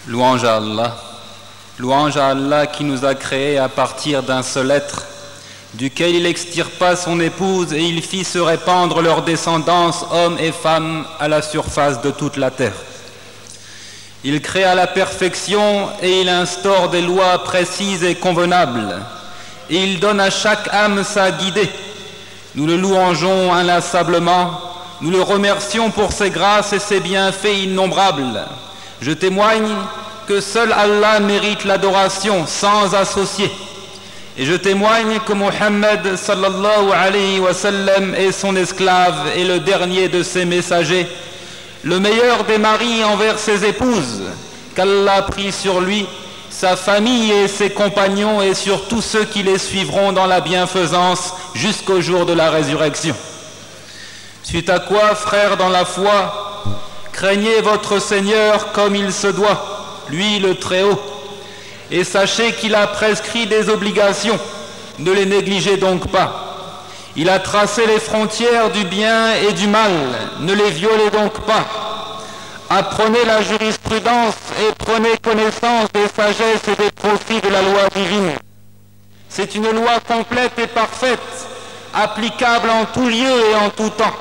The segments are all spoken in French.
Louange à Allah. Louange à Allah qui nous a créés à partir d'un seul être, duquel il extirpa son épouse et il fit se répandre leur descendance, hommes et femmes, à la surface de toute la terre. Il créa la perfection et il instaure des lois précises et convenables. Et il donne à chaque âme sa guidée. Nous le louangeons inlassablement. Nous le remercions pour ses grâces et ses bienfaits innombrables. Je témoigne que seul Allah mérite l'adoration sans associé. Et je témoigne que Mohammed sallallahu alayhi wa sallam est son esclave et le dernier de ses messagers, le meilleur des maris envers ses épouses, qu'Allah prie sur lui, sa famille et ses compagnons et sur tous ceux qui les suivront dans la bienfaisance jusqu'au jour de la résurrection. Suite à quoi, frères dans la foi, craignez votre Seigneur comme il se doit, lui le Très-Haut, et sachez qu'il a prescrit des obligations, ne les négligez donc pas. Il a tracé les frontières du bien et du mal, ne les violez donc pas. Apprenez la jurisprudence et prenez connaissance des sagesses et des profits de la loi divine. C'est une loi complète et parfaite, applicable en tout lieu et en tout temps.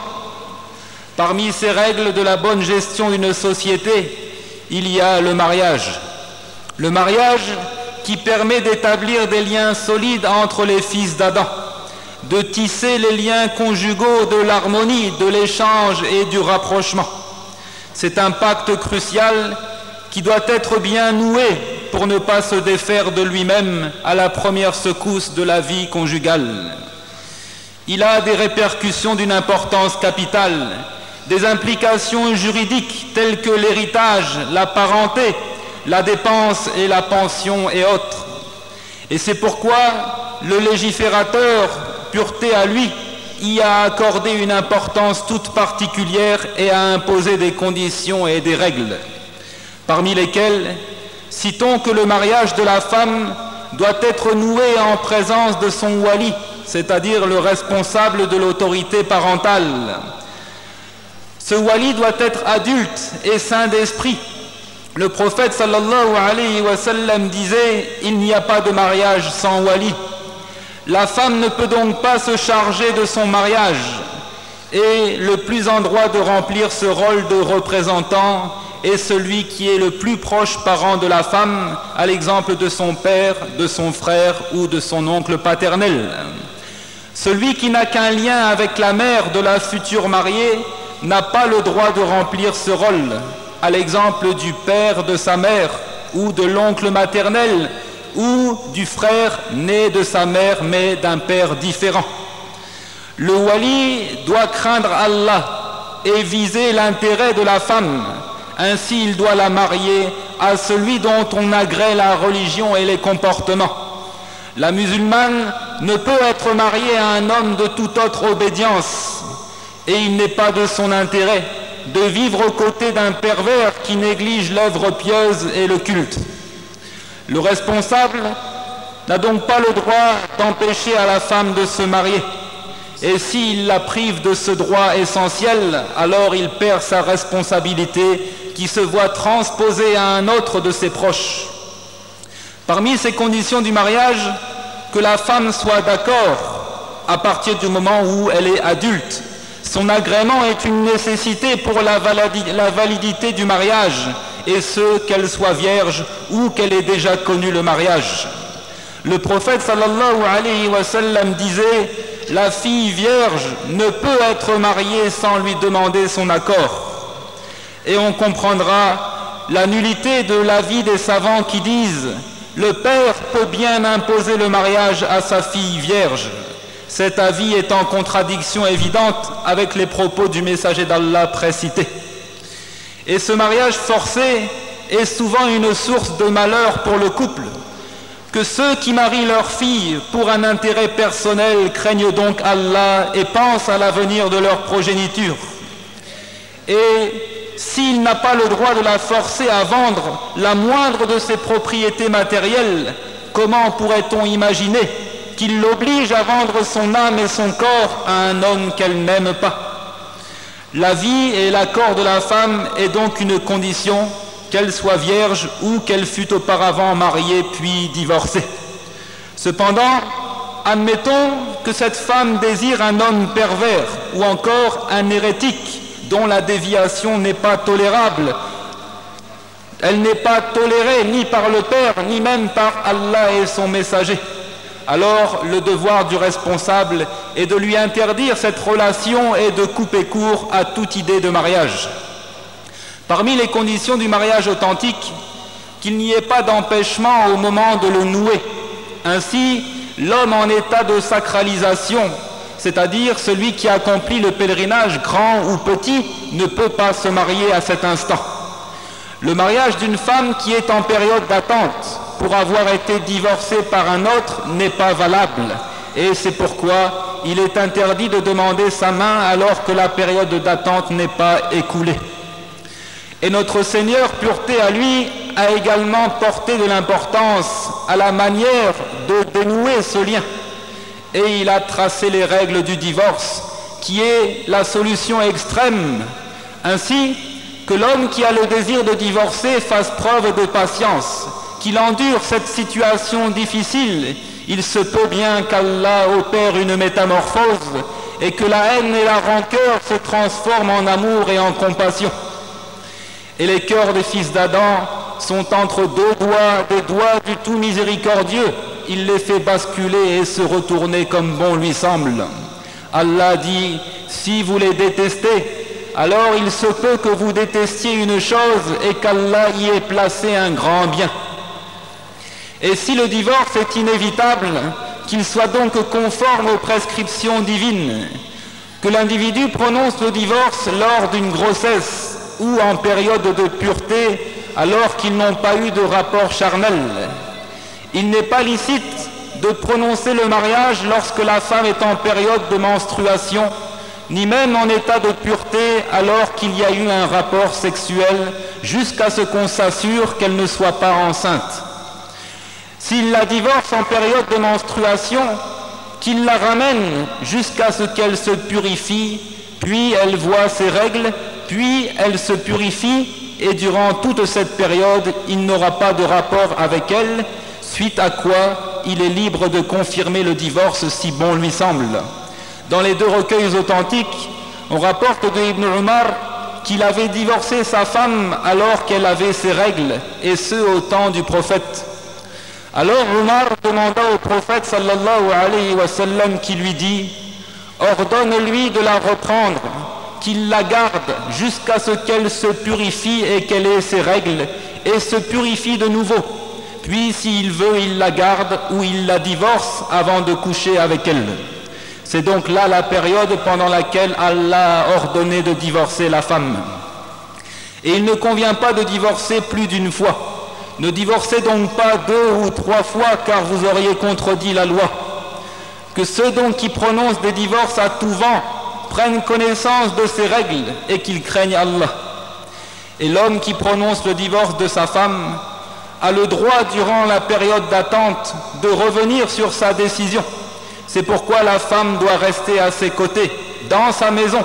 Parmi ces règles de la bonne gestion d'une société, il y a le mariage. Le mariage qui permet d'établir des liens solides entre les fils d'Adam, de tisser les liens conjugaux de l'harmonie, de l'échange et du rapprochement. C'est un pacte crucial qui doit être bien noué pour ne pas se défaire de lui-même à la première secousse de la vie conjugale. Il a des répercussions d'une importance capitale, des implications juridiques telles que l'héritage, la parenté, la dépense et la pension et autres. Et c'est pourquoi le légiférateur, pureté à lui, y a accordé une importance toute particulière et a imposé des conditions et des règles, parmi lesquelles citons que le mariage de la femme doit être noué en présence de son wali, c'est-à-dire le responsable de l'autorité parentale. Ce wali doit être adulte et saint d'esprit. Le prophète sallallahu alayhi wa sallam disait « Il n'y a pas de mariage sans wali ». La femme ne peut donc pas se charger de son mariage et le plus en droit de remplir ce rôle de représentant est celui qui est le plus proche parent de la femme, à l'exemple de son père, de son frère ou de son oncle paternel. Celui qui n'a qu'un lien avec la mère de la future mariée n'a pas le droit de remplir ce rôle, à l'exemple du père de sa mère ou de l'oncle maternel ou du frère né de sa mère mais d'un père différent. Le wali doit craindre Allah et viser l'intérêt de la femme. Ainsi, il doit la marier à celui dont on agrée la religion et les comportements. La musulmane ne peut être mariée à un homme de toute autre obédience et il n'est pas de son intérêt de vivre aux côtés d'un pervers qui néglige l'œuvre pieuse et le culte. Le responsable n'a donc pas le droit d'empêcher à la femme de se marier. Et s'il la prive de ce droit essentiel, alors il perd sa responsabilité qui se voit transposée à un autre de ses proches. Parmi ces conditions du mariage, que la femme soit d'accord à partir du moment où elle est adulte. Son agrément est une nécessité pour la validité du mariage, et ce, qu'elle soit vierge ou qu'elle ait déjà connu le mariage. Le prophète sallallahu alayhi wa sallam disait « La fille vierge ne peut être mariée sans lui demander son accord ». Et on comprendra la nullité de l'avis des savants qui disent « Le père peut bien imposer le mariage à sa fille vierge ». Cet avis est en contradiction évidente avec les propos du messager d'Allah précité. Et ce mariage forcé est souvent une source de malheur pour le couple. Que ceux qui marient leur fille pour un intérêt personnel craignent donc Allah et pensent à l'avenir de leur progéniture. Et s'il n'a pas le droit de la forcer à vendre la moindre de ses propriétés matérielles, comment pourrait-on imaginer qu'il l'oblige à vendre son âme et son corps à un homme qu'elle n'aime pas? La vie et l'accord de la femme est donc une condition qu'elle soit vierge ou qu'elle fût auparavant mariée puis divorcée. Cependant, admettons que cette femme désire un homme pervers ou encore un hérétique dont la déviation n'est pas tolérable. Elle n'est pas tolérée ni par le Père, ni même par Allah et son messager. Alors le devoir du responsable est de lui interdire cette relation et de couper court à toute idée de mariage. Parmi les conditions du mariage authentique, qu'il n'y ait pas d'empêchement au moment de le nouer. Ainsi, l'homme en état de sacralisation, c'est-à-dire celui qui accomplit le pèlerinage grand ou petit, ne peut pas se marier à cet instant. Le mariage d'une femme qui est en période d'attente pour avoir été divorcée par un autre n'est pas valable, et c'est pourquoi il est interdit de demander sa main alors que la période d'attente n'est pas écoulée. Et notre Seigneur, pureté à lui, a également porté de l'importance à la manière de dénouer ce lien. Et il a tracé les règles du divorce, qui est la solution extrême. Ainsi, que l'homme qui a le désir de divorcer fasse preuve de patience, qu'il endure cette situation difficile. Il se peut bien qu'Allah opère une métamorphose et que la haine et la rancœur se transforment en amour et en compassion. Et les cœurs des fils d'Adam sont entre deux doigts, des doigts du tout miséricordieux. Il les fait basculer et se retourner comme bon lui semble. Allah dit, si vous les détestez, alors il se peut que vous détestiez une chose et qu'Allah y ait placé un grand bien. Et si le divorce est inévitable, qu'il soit donc conforme aux prescriptions divines, que l'individu prononce le divorce lors d'une grossesse ou en période de pureté, alors qu'ils n'ont pas eu de rapport charnel. Il n'est pas licite de prononcer le mariage lorsque la femme est en période de menstruation, ni même en état de pureté alors qu'il y a eu un rapport sexuel, jusqu'à ce qu'on s'assure qu'elle ne soit pas enceinte. S'il la divorce en période de menstruation, qu'il la ramène jusqu'à ce qu'elle se purifie, puis elle voit ses règles, puis elle se purifie, et durant toute cette période, il n'aura pas de rapport avec elle, suite à quoi il est libre de confirmer le divorce si bon lui semble. Dans les deux recueils authentiques, on rapporte de Ibn Umar qu'il avait divorcé sa femme alors qu'elle avait ses règles, et ce au temps du prophète. Alors Umar demanda au prophète sallallahu alayhi wa sallam qui lui dit « Ordonne-lui de la reprendre, qu'il la garde jusqu'à ce qu'elle se purifie et qu'elle ait ses règles, et se purifie de nouveau. Puis s'il veut, il la garde ou il la divorce avant de coucher avec elle. » C'est donc là la période pendant laquelle Allah a ordonné de divorcer la femme. Et il ne convient pas de divorcer plus d'une fois. Ne divorcez donc pas 2 ou 3 fois, car vous auriez contredit la loi. Que ceux donc qui prononcent des divorces à tout vent prennent connaissance de ces règles et qu'ils craignent Allah. Et l'homme qui prononce le divorce de sa femme a le droit, durant la période d'attente, de revenir sur sa décision. C'est pourquoi la femme doit rester à ses côtés, dans sa maison,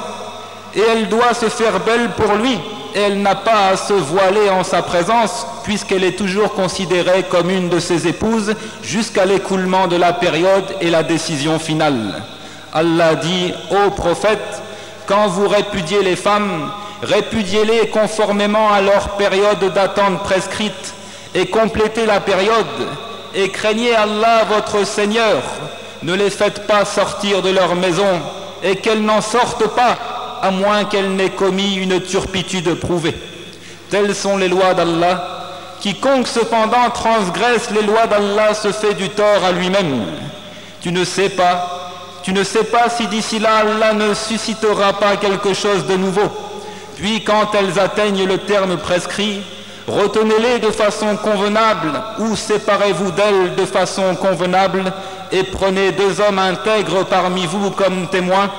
et elle doit se faire belle pour lui, et elle n'a pas à se voiler en sa présence, puisqu'elle est toujours considérée comme une de ses épouses, jusqu'à l'écoulement de la période et la décision finale. Allah dit, ô prophète, quand vous répudiez les femmes, répudiez-les conformément à leur période d'attente prescrite, et complétez la période, et craignez Allah votre Seigneur. Ne les faites pas sortir de leur maison, et qu'elles n'en sortent pas, à moins qu'elles n'aient commis une turpitude prouvée. Telles sont les lois d'Allah. Quiconque cependant transgresse les lois d'Allah se fait du tort à lui-même. Tu ne sais pas si d'ici là Allah ne suscitera pas quelque chose de nouveau. Puis quand elles atteignent le terme prescrit, retenez-les de façon convenable ou séparez-vous d'elles de façon convenable et prenez 2 hommes intègres parmi vous comme témoins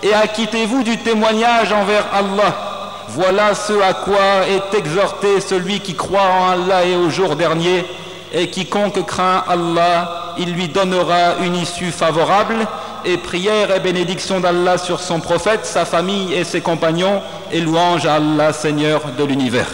et acquittez-vous du témoignage envers Allah. Voilà ce à quoi est exhorté celui qui croit en Allah et au jour dernier, et quiconque craint Allah, il lui donnera une issue favorable. Et prière et bénédiction d'Allah sur son prophète, sa famille et ses compagnons, et louange à Allah, Seigneur de l'univers.